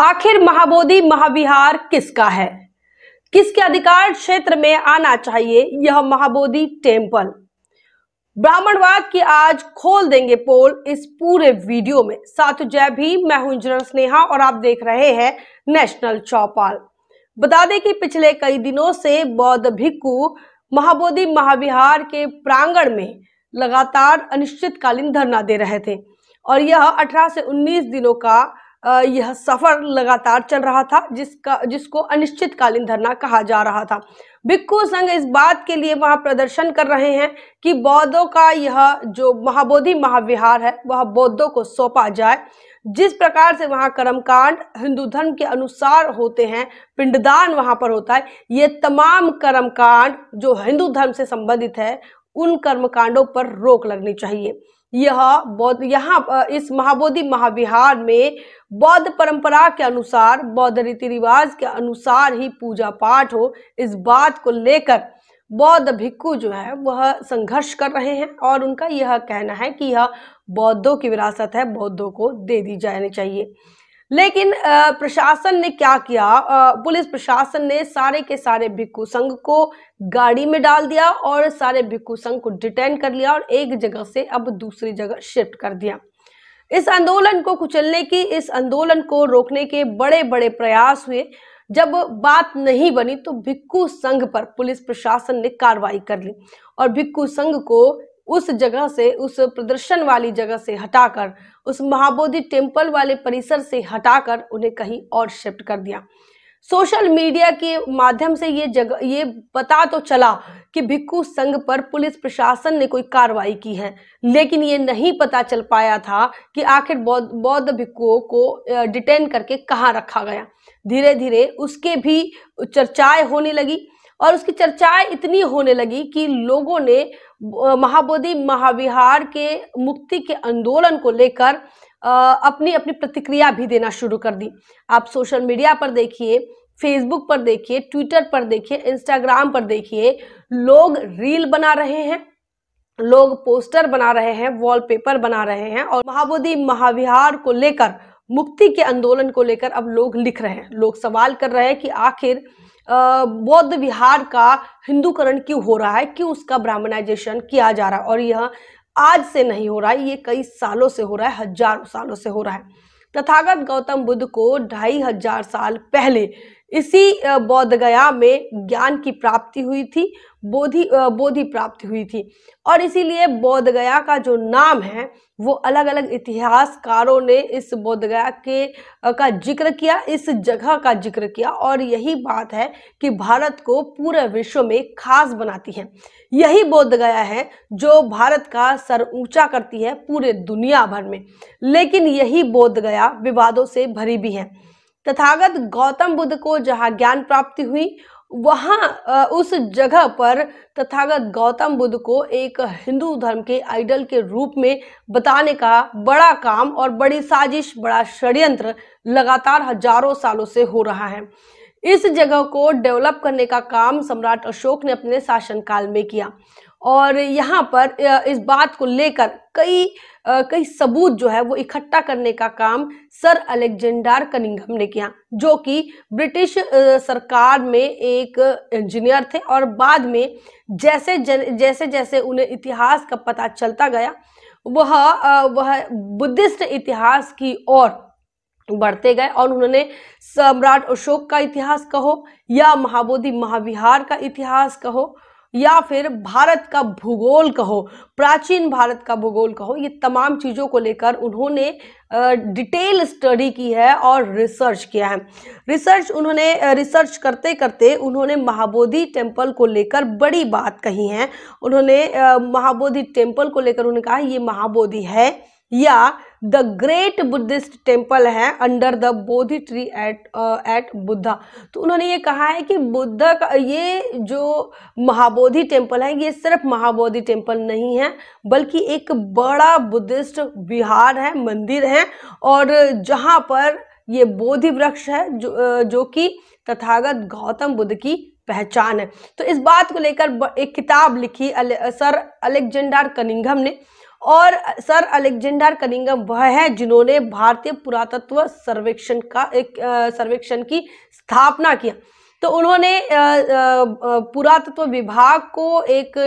आखिर महाबोधि महाविहार किसका है? किसके अधिकार क्षेत्र में आना चाहिए यह महाबोधि टेम्पल? ब्राह्मणवाद की आज खोल देंगे पोल इस पूरे वीडियो में। साथ जय भीम, मैं हूं इंजीनियर स्नेहा और आप देख रहे हैं नेशनल चौपाल। बता दें कि पिछले कई दिनों से बौद्ध भिक्खु महाबोधि महाविहार के प्रांगण में लगातार अनिश्चितकालीन धरना दे रहे थे और यह 18 से 19 दिनों का यह सफर लगातार चल रहा था जिसको अनिश्चितकालीन धरना कहा जा रहा था। भिक्खु संघ इस बात के लिए वहां प्रदर्शन कर रहे हैं कि बौद्धों का यह जो महाबोधि महाविहार है वह बौद्धों को सौंपा जाए। जिस प्रकार से वहां कर्मकांड हिंदू धर्म के अनुसार होते हैं, पिंडदान वहां पर होता है, ये तमाम कर्मकांड जो हिंदू धर्म से संबंधित है उन कर्मकांडों पर रोक लगनी चाहिए। यहाँ इस महाबोधि महाविहार में बौद्ध परंपरा के अनुसार, बौद्ध रीति रिवाज के अनुसार ही पूजा पाठ हो, इस बात को लेकर बौद्ध भिक्खु जो है वह संघर्ष कर रहे हैं और उनका यह कहना है कि यह बौद्धों की विरासत है, बौद्धों को दे दी जानी चाहिए। लेकिन प्रशासन ने क्या किया? पुलिस प्रशासन ने सारे के सारे भिक्खु संघ को गाड़ी में डाल दिया और सारे भिक्खु संघ को डिटेन कर लिया और एक जगह से अब दूसरी जगह शिफ्ट कर दिया। इस आंदोलन को कुचलने की, इस आंदोलन को रोकने के बड़े बड़े प्रयास हुए। जब बात नहीं बनी तो भिक्खु संघ पर पुलिस प्रशासन ने कार्रवाई कर ली और भिक्खु संघ को उस जगह से, उस प्रदर्शन वाली जगह से हटाकर, उस महाबोधि टेम्पल वाले परिसर से हटाकर उन्हें कहीं और शिफ्ट कर दिया। सोशल मीडिया के माध्यम से ये पता तो चला कि भिक्खु संघ पर पुलिस प्रशासन ने कोई कार्रवाई की है, लेकिन ये नहीं पता चल पाया था कि आखिर बौद्ध भिक्खुओं को डिटेन करके कहाँ रखा गया। धीरे धीरे उसके भी चर्चाएं होने लगी और उसकी चर्चाएं इतनी होने लगी कि लोगों ने महाबोधि महाविहार के मुक्ति के आंदोलन को लेकर अपनी अपनी प्रतिक्रिया भी देना शुरू कर दी। आप सोशल मीडिया पर देखिए, फेसबुक पर देखिए, ट्विटर पर देखिए, इंस्टाग्राम पर देखिए, लोग रील बना रहे हैं, लोग पोस्टर बना रहे हैं, वॉलपेपर बना रहे हैं और महाबोधि महाविहार को लेकर, मुक्ति के आंदोलन को लेकर अब लोग लिख रहे हैं। लोग सवाल कर रहे हैं कि आखिर बौद्ध विहार का हिंदूकरण क्यों हो रहा है, क्यों उसका ब्राह्मणाइजेशन किया जा रहा है। और यह आज से नहीं हो रहा है, ये कई सालों से हो रहा है, हजारों सालों से हो रहा है। तथागत गौतम बुद्ध को 2500 साल पहले इसी बौद्ध गया में ज्ञान की प्राप्ति हुई थी, बोधि प्राप्ति हुई थी और इसीलिए बौद्ध गया का जो नाम है वो अलग अलग इतिहासकारों ने इस बौद्ध गया का जिक्र किया, इस जगह का जिक्र किया और यही बात है कि भारत को पूरे विश्व में खास बनाती है। यही बौद्ध गया है जो भारत का सर ऊंचा करती है पूरे दुनिया भर में। लेकिन यही बौद्ध गया विवादों से भरी भी है। तथागत गौतम बुद्ध को जहां ज्ञान प्राप्ति हुई वहां उस जगह पर तथागत गौतम बुद्ध को एक हिंदू धर्म के आइडल के रूप में बताने का बड़ा काम और बड़ी साजिश, बड़ा षड्यंत्र लगातार हजारों सालों से हो रहा है। इस जगह को डेवलप करने का काम सम्राट अशोक ने अपने शासनकाल में किया और यहाँ पर इस बात को लेकर कई सबूत जो है वो इकट्ठा करने का काम सर अलेक्जेंडर कनिंघम ने किया, जो कि ब्रिटिश सरकार में एक इंजीनियर थे और बाद में जैसे जैसे उन्हें इतिहास का पता चलता गया वह बुद्धिस्ट इतिहास की ओर बढ़ते गए और उन्होंने सम्राट अशोक का इतिहास कहो या महाबोधि महाविहार का इतिहास कहो या फिर भारत का भूगोल कहो, प्राचीन भारत का भूगोल कहो, ये तमाम चीज़ों को लेकर उन्होंने डिटेल स्टडी की है और रिसर्च किया है। रिसर्च करते करते उन्होंने महाबोधि टेम्पल को लेकर बड़ी बात कही है। उन्होंने महाबोधि टेम्पल को लेकर उन्होंने कहा ये महाबोधि है या द ग्रेट बुद्धिस्ट टेम्पल है under the Bodhi tree eight Buddha. तो उन्होंने ये कहा है कि बुद्ध का ये जो महाबोधि टेम्पल है ये सिर्फ महाबोधि टेम्पल नहीं है बल्कि एक बड़ा बुद्धिस्ट विहार है, मंदिर है और जहाँ पर ये बोधि वृक्ष है जो कि तथागत गौतम बुद्ध की पहचान है। तो इस बात को लेकर एक किताब लिखी सर अलेक्जेंडर कनिंघम ने और सर अलेक्जेंडर कनिंघम वह है जिन्होंने भारतीय पुरातत्व सर्वेक्षण की स्थापना किया। तो उन्होंने पुरातत्व विभाग को एक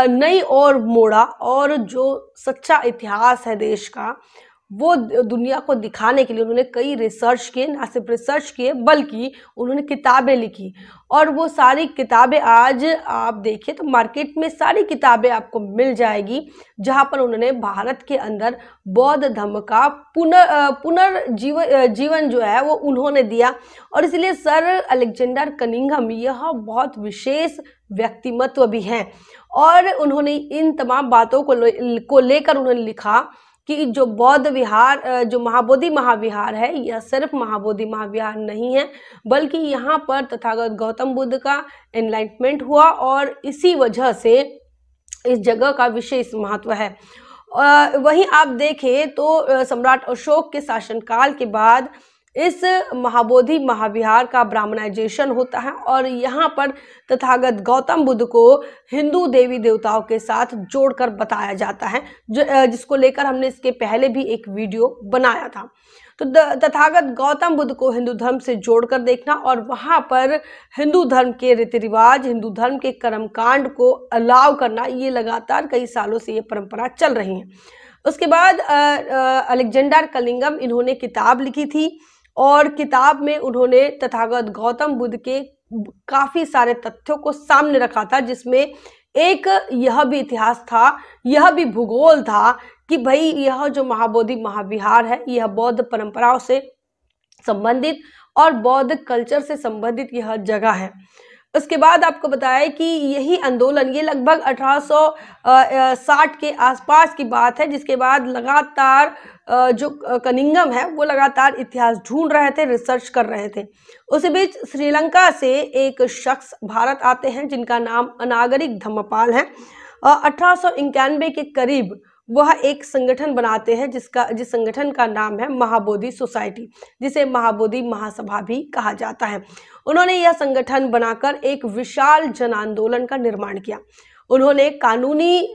नई ओर मोड़ा और जो सच्चा इतिहास है देश का वो दुनिया को दिखाने के लिए उन्होंने कई रिसर्च किए, ना सिर्फ रिसर्च किए बल्कि उन्होंने किताबें लिखी। और वो सारी किताबें आज आप देखिए तो मार्केट में सारी किताबें आपको मिल जाएगी, जहाँ पर उन्होंने भारत के अंदर बौद्ध धर्म का पुनर्जीवन जो है वो उन्होंने दिया। और इसलिए सर अलेक्जेंडर कनिंघम यह बहुत विशेष व्यक्तिमत्व भी हैं और उन्होंने इन तमाम बातों को लेकर उन्होंने लिखा कि जो बौद्ध विहार, जो महाबोधि महाविहार है, यह सिर्फ महाबोधि महाविहार नहीं है बल्कि यहाँ पर तथागत गौतम बुद्ध का एनलाइटमेंट हुआ और इसी वजह से इस जगह का विशेष महत्व है। वहीं आप देखें तो सम्राट अशोक के शासनकाल के बाद इस महाबोधि महाविहार का ब्राह्मणाइजेशन होता है और यहाँ पर तथागत गौतम बुद्ध को हिंदू देवी देवताओं के साथ जोड़कर बताया जाता है, जिसको लेकर हमने इसके पहले भी एक वीडियो बनाया था। तो तथागत गौतम बुद्ध को हिंदू धर्म से जोड़कर देखना और वहाँ पर हिंदू धर्म के रीति रिवाज, हिंदू धर्म के कर्मकांड को अलाव करना, ये लगातार कई सालों से ये परंपरा चल रही है। उसके बाद अलेक्जेंडर कनिंघम इन्होंने किताब लिखी थी और किताब में उन्होंने तथागत गौतम बुद्ध के काफ़ी सारे तथ्यों को सामने रखा था, जिसमें एक यह भी इतिहास था, यह भी भूगोल था कि भाई यह जो महाबोधि महाविहार है यह बौद्ध परंपराओं से संबंधित और बौद्ध कल्चर से संबंधित यह जगह है। उसके बाद आपको बताया कि यही आंदोलन, ये लगभग 1860 के आसपास की बात है, जिसके बाद लगातार जो कनिंघम है वो लगातार इतिहास ढूंढ रहे थे, रिसर्च कर रहे थे। उसी बीच श्रीलंका से एक शख्स भारत आते हैं जिनका नाम अनागरिक धम्मपाल है। 1891 के करीब वह एक संगठन बनाते हैं जिस संगठन का नाम है महाबोधि सोसाइटी, जिसे महाबोधि महासभा भी कहा जाता है। उन्होंने यह संगठन बनाकर एक विशाल जन आंदोलन का निर्माण किया। उन्होंने कानूनी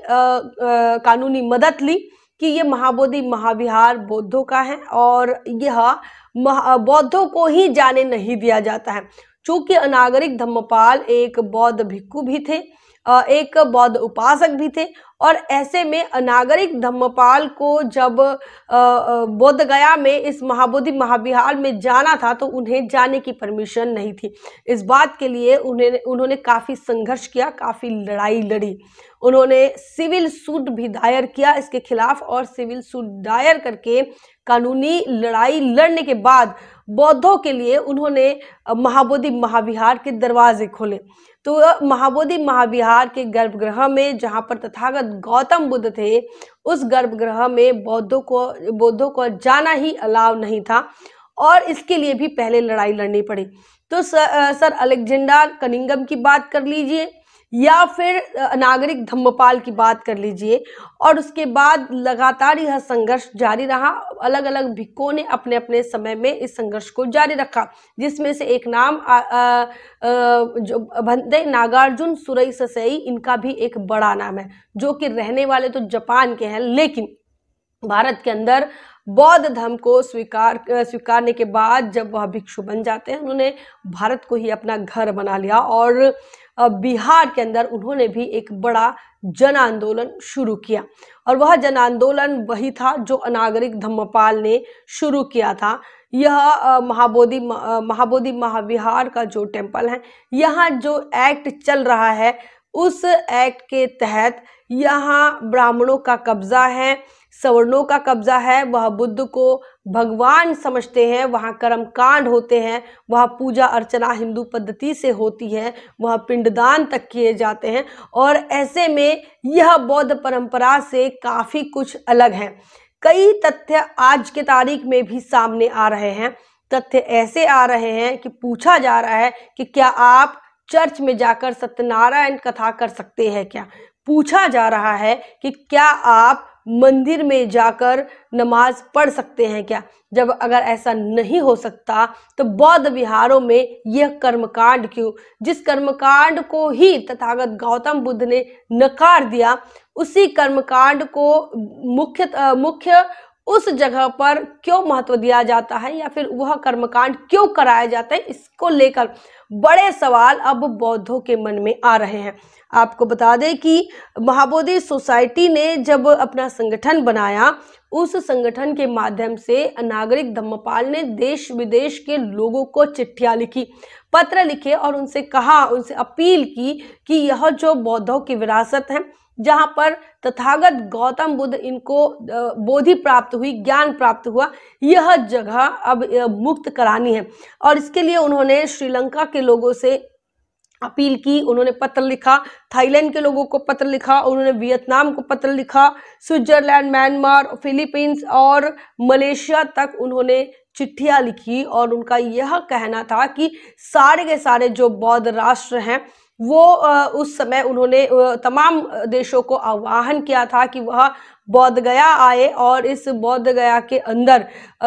मदद ली कि ये महाबोधि महाविहार बौद्धों का है और यह बौद्धों को ही जाने नहीं दिया जाता है। चूंकि अनागरिक धम्मपाल एक बौद्ध भिक्खु भी थे, एक बौद्ध उपासक भी थे और ऐसे में अनागरिक धम्मपाल को जब बोध गया में इस महाबोधि महाविहार में जाना था तो उन्हें जाने की परमिशन नहीं थी। इस बात के लिए उन्होंने काफ़ी संघर्ष किया, काफ़ी लड़ाई लड़ी। उन्होंने सिविल सूट भी दायर किया इसके खिलाफ और सिविल सूट दायर करके कानूनी लड़ाई लड़ने के बाद बौद्धों के लिए उन्होंने महाबोधि महाविहार के दरवाजे खोले। तो महाबोधि महाविहार के गर्भगृह में जहाँ पर तथागत गौतम बुद्ध थे, उस गर्भगृह में बौद्धों को जाना ही अलाउ नहीं था और इसके लिए भी पहले लड़ाई लड़नी पड़ी। तो सर अलेक्जेंडर कनिंघम की बात कर लीजिए या फिर नागरिक धम्मपाल की बात कर लीजिए, और उसके बाद लगातार यह संघर्ष जारी रहा। अलग अलग भिक्खुओं ने अपने अपने समय में इस संघर्ष को जारी रखा, जिसमें से एक नाम जो भंते नागार्जुन सुरेई, इनका भी एक बड़ा नाम है, जो कि रहने वाले तो जापान के हैं, लेकिन भारत के अंदर बौद्ध धर्म को स्वीकारने के बाद जब वह भिक्षु बन जाते हैं, उन्होंने भारत को ही अपना घर बना लिया और बिहार के अंदर उन्होंने भी एक बड़ा जन आंदोलन शुरू किया। और वह जन आंदोलन वही था जो अनागरिक धम्मपाल ने शुरू किया था। यह महाबोधि महाविहार का जो टेम्पल है, यहाँ जो एक्ट चल रहा है, उस एक्ट के तहत यहाँ ब्राह्मणों का कब्जा है, सवर्णों का कब्जा है। वह बुद्ध को भगवान समझते हैं, वहाँ कर्मकांड होते हैं, वहाँ पूजा अर्चना हिंदू पद्धति से होती है, वहाँ पिंडदान तक किए जाते हैं। और ऐसे में यह बौद्ध परंपरा से काफ़ी कुछ अलग है। कई तथ्य आज के तारीख में भी सामने आ रहे हैं। तथ्य ऐसे आ रहे हैं कि पूछा जा रहा है कि क्या आप चर्च में जाकर सत्यनारायण कथा कर सकते हैं क्या? पूछा जा रहा है कि क्या आप मंदिर में जाकर नमाज पढ़ सकते हैं क्या? जब अगर ऐसा नहीं हो सकता तो बौद्ध विहारों में यह कर्मकांड क्यों? जिस कर्मकांड को ही तथागत गौतम बुद्ध ने नकार दिया, उसी कर्मकांड को मुख्य उस जगह पर क्यों महत्व दिया जाता है या फिर वह कर्मकांड क्यों कराया जाता है, इसको लेकर बड़े सवाल अब बौद्धों के मन में आ रहे हैं। आपको बता दें कि महाबोधि सोसाइटी ने जब अपना संगठन बनाया, उस संगठन के माध्यम से अनागरिक धम्मपाल ने देश विदेश के लोगों को चिट्ठियां लिखी, पत्र लिखे और उनसे कहा, उनसे अपील की कि यह जो बौद्धों की विरासत है, जहां पर तथागत गौतम बुद्ध इनको बोधि प्राप्त हुई, ज्ञान प्राप्त हुआ, यह जगह अब मुक्त करानी है। और इसके लिए उन्होंने श्रीलंका के लोगों से अपील की, उन्होंने पत्र लिखा, थाईलैंड के लोगों को पत्र लिखा, उन्होंने वियतनाम को पत्र लिखा, स्विट्जरलैंड, म्यांमार, फिलीपींस और मलेशिया तक उन्होंने चिट्ठियां लिखी। और उनका यह कहना था कि सारे के सारे जो बौद्ध राष्ट्र हैं वो उस समय उन्होंने तमाम देशों को आह्वान किया था कि वह बौद्ध गया आए और इस बौद्ध गया के अंदर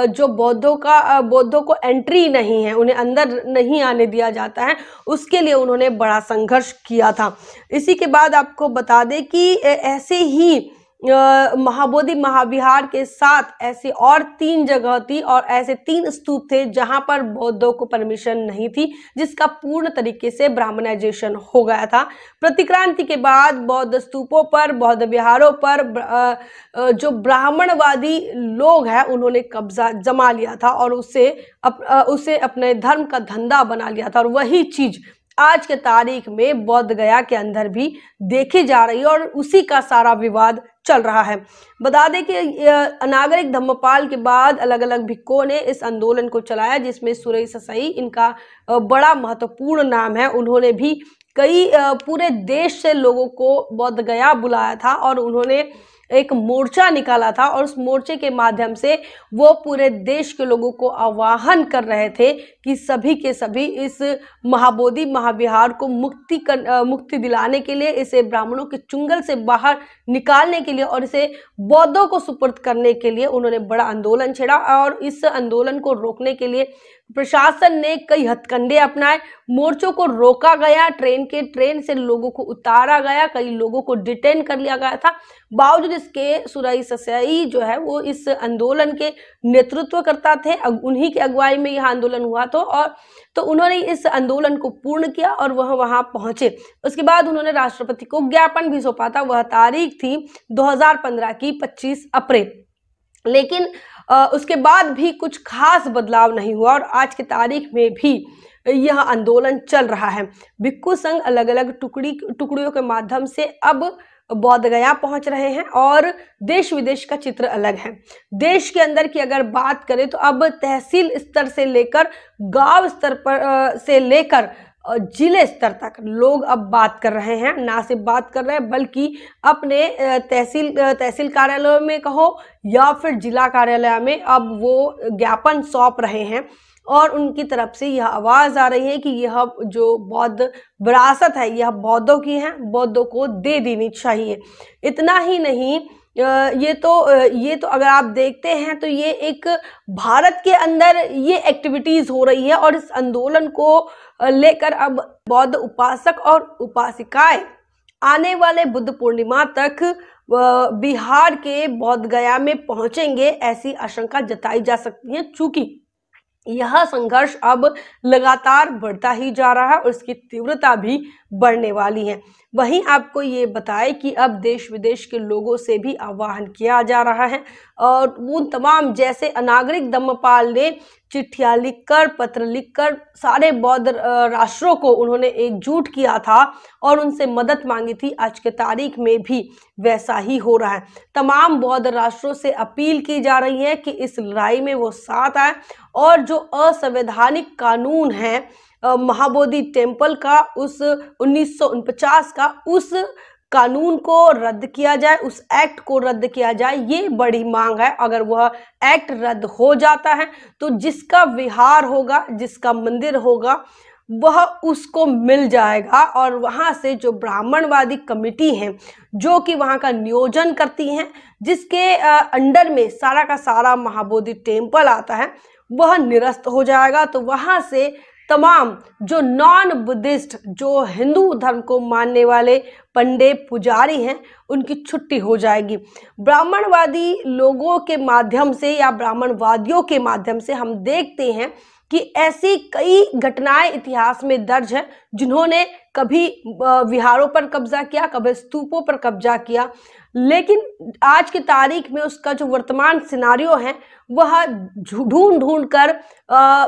जो बौद्धों को एंट्री नहीं है, उन्हें अंदर नहीं आने दिया जाता है, उसके लिए उन्होंने बड़ा संघर्ष किया था। इसी के बाद आपको बता दें कि ऐसे ही महाबोधि महाविहार के साथ ऐसी और 3 जगह थी और ऐसे 3 स्तूप थे जहां पर बौद्धों को परमिशन नहीं थी, जिसका पूर्ण तरीके से ब्राह्मणाइजेशन हो गया था। प्रतिक्रांति के बाद बौद्ध स्तूपों पर, बौद्ध विहारों पर जो ब्राह्मणवादी लोग हैं उन्होंने कब्जा जमा लिया था और उसे अपने धर्म का धंधा बना लिया था। और वही चीज आज के तारीख में बौद्ध गया के अंदर भी देखी जा रही है और उसी का सारा विवाद चल रहा है। बता दें कि अनागरिक धम्मपाल के बाद अलग अलग भिक्खुओं ने इस आंदोलन को चलाया, जिसमें सुरई ससाई इनका बड़ा महत्वपूर्ण नाम है। उन्होंने भी कई पूरे देश से लोगों को बौद्ध गया बुलाया था और उन्होंने एक मोर्चा निकाला था और उस मोर्चे के माध्यम से वो पूरे देश के लोगों को आह्वान कर रहे थे कि सभी के सभी इस महाबोधि महाविहार को मुक्ति दिलाने के लिए, इसे ब्राह्मणों के चुंगल से बाहर निकालने के लिए और इसे बौद्धों को सुपुर्द करने के लिए उन्होंने बड़ा आंदोलन छेड़ा। और इस आंदोलन को रोकने के लिए प्रशासन ने कई हथकंडे अपनाए, मोर्चों को रोका गया, ट्रेन से लोगों को उतारा गया, कई लोगों को डिटेन कर लिया गया था। बावजूद इसके सुरई ससाई जो है वो इस आंदोलन के नेतृत्व करता थे, उन्हीं की अगुवाई में यह आंदोलन हुआ तो उन्होंने इस आंदोलन को पूर्ण किया और वह वहां पहुंचे। उसके बाद उन्होंने राष्ट्रपति को ज्ञापन भी सौंपा था। वह तारीख थी 2015 की 25 अप्रैल। लेकिन उसके बाद भी कुछ खास बदलाव नहीं हुआ और आज की तारीख में भी यह आंदोलन चल रहा है। भिक्खु संघ अलग अलग टुकड़ियों के माध्यम से अब बौद्ध गया पहुंच रहे हैं और देश विदेश का चित्र अलग है। देश के अंदर की अगर बात करें तो अब तहसील स्तर से लेकर गांव स्तर पर से लेकर जिले स्तर तक लोग अब बात कर रहे हैं। ना सिर्फ बात कर रहे हैं बल्कि अपने तहसील कार्यालय में कहो या फिर जिला कार्यालय में अब वो ज्ञापन सौंप रहे हैं और उनकी तरफ से यह आवाज आ रही है कि यह जो बौद्ध विरासत है यह बौद्धों की है, बौद्धों को दे देनी चाहिए। इतना ही नहीं, ये तो अगर आप देखते हैं तो ये एक भारत के अंदर ये एक्टिविटीज हो रही है और इस आंदोलन को लेकर अब बौद्ध उपासक और उपासिकाएं आने वाले बुद्ध पूर्णिमा तक बिहार के बौद्ध गया में पहुंचेंगे, ऐसी आशंका जताई जा सकती है। चूंकि यह संघर्ष अब लगातार बढ़ता ही जा रहा है और इसकी तीव्रता भी बढ़ने वाली है। वहीं आपको ये बताएं कि अब देश विदेश के लोगों से भी आह्वान किया जा रहा है और उन तमाम जैसे अनागरिक धम्मपाल ने चिट्ठियां लिखकर, पत्र लिखकर सारे बौद्ध राष्ट्रों को उन्होंने एकजुट किया था और उनसे मदद मांगी थी। आज के तारीख में भी वैसा ही हो रहा है। तमाम बौद्ध राष्ट्रों से अपील की जा रही है कि इस लड़ाई में वो साथ आए और जो असंवैधानिक कानून है महाबोधि टेम्पल का, उस 1949 का, उस कानून को रद्द किया जाए, उस एक्ट को रद्द किया जाए। ये बड़ी मांग है। अगर वह एक्ट रद्द हो जाता है तो जिसका विहार होगा, जिसका मंदिर होगा, वह उसको मिल जाएगा और वहां से जो ब्राह्मणवादी कमेटी है जो कि वहां का नियोजन करती हैं, जिसके अंडर में सारा का सारा महाबोधि टेम्पल आता है, वह निरस्त हो जाएगा। तो वहां से तमाम जो नॉन बुद्धिस्ट, जो हिंदू धर्म को मानने वाले पंडित पुजारी हैं, उनकी छुट्टी हो जाएगी। ब्राह्मणवादी लोगों के माध्यम से या ब्राह्मणवादियों के माध्यम से हम देखते हैं कि ऐसी कई घटनाएं इतिहास में दर्ज है जिन्होंने कभी विहारों पर कब्जा किया, कभी स्तूपों पर कब्जा किया, लेकिन आज की तारीख में उसका जो वर्तमान सिनारियो है वह ढूंढ ढूंढ कर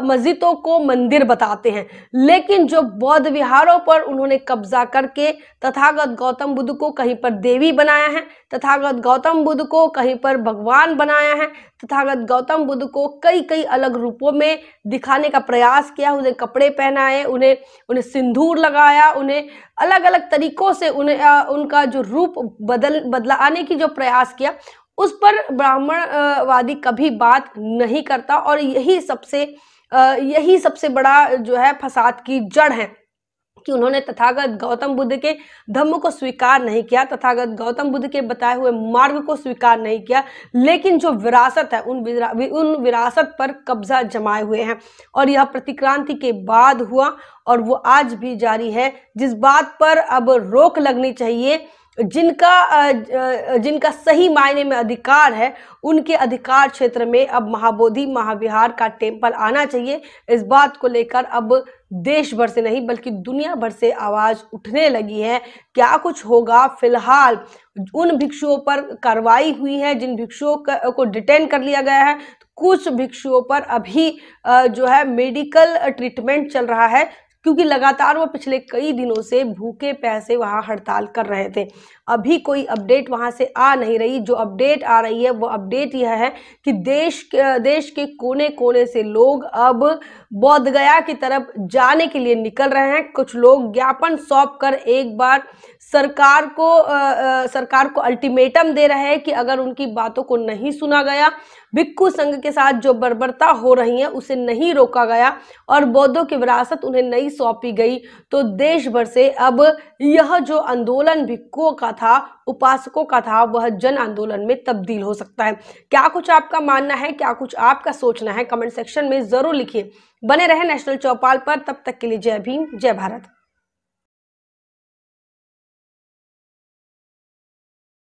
मस्जिदों को मंदिर बताते हैं। लेकिन जो बौद्ध विहारों पर उन्होंने कब्जा करके तथागत गौतम बुद्ध को कहीं पर देवी बनाया है, तथागत गौतम बुद्ध को कहीं पर भगवान बनाया है, तथागत गौतम बुद्ध को कई कई अलग रूपों में दिखाने का प्रयास किया, उन्हें कपड़े पहनाए, उन्हें सिंदूर लगाया, उन्हें अलग अलग तरीकों से उनका जो रूप बदलाने की जो प्रयास किया, उस पर ब्राह्मणवादी कभी बात नहीं करता। और यही सबसे बड़ा जो है फसाद की जड़ है कि उन्होंने तथागत गौतम बुद्ध के धम्म को स्वीकार नहीं किया, तथागत गौतम बुद्ध के बताए हुए मार्ग को स्वीकार नहीं किया, लेकिन जो विरासत है उन विरासत पर कब्जा जमाए हुए हैं। और यह प्रतिक्रांति के बाद हुआ और वो आज भी जारी है, जिस बात पर अब रोक लगनी चाहिए। जिनका सही मायने में अधिकार है, उनके अधिकार क्षेत्र में अब महाबोधि महाविहार का टेम्पल आना चाहिए। इस बात को लेकर अब देश भर से नहीं बल्कि दुनिया भर से आवाज उठने लगी है। क्या कुछ होगा? फिलहाल उन भिक्षुओं पर कार्रवाई हुई है, जिन भिक्षुओं को डिटेन कर लिया गया है। कुछ भिक्षुओं पर अभी जो है मेडिकल ट्रीटमेंट चल रहा है, क्योंकि लगातार वो पिछले कई दिनों से भूखे प्यासे वहाँ हड़ताल कर रहे थे। अभी कोई अपडेट वहाँ से आ नहीं रही। जो अपडेट आ रही है वो अपडेट यह है कि देश के कोने कोने से लोग अब बोध गया की तरफ जाने के लिए निकल रहे हैं। कुछ लोग ज्ञापन सौंप कर एक बार सरकार को अल्टीमेटम दे रहे हैं कि अगर उनकी बातों को नहीं सुना गया, भिक्षु संघ के साथ जो बर्बरता हो रही है उसे नहीं रोका गया और बौद्धों की विरासत उन्हें नहीं सौंपी गई, तो देश भर से अब यह जो आंदोलन भिक्षुओं का था, उपासकों का था, वह जन आंदोलन में तब्दील हो सकता है। क्या कुछ आपका मानना है, क्या कुछ आपका सोचना है, कमेंट सेक्शन में जरूर लिखिए। बने रहे नेशनल चौपाल पर, तब तक के लिए जय भीम, जय भारत।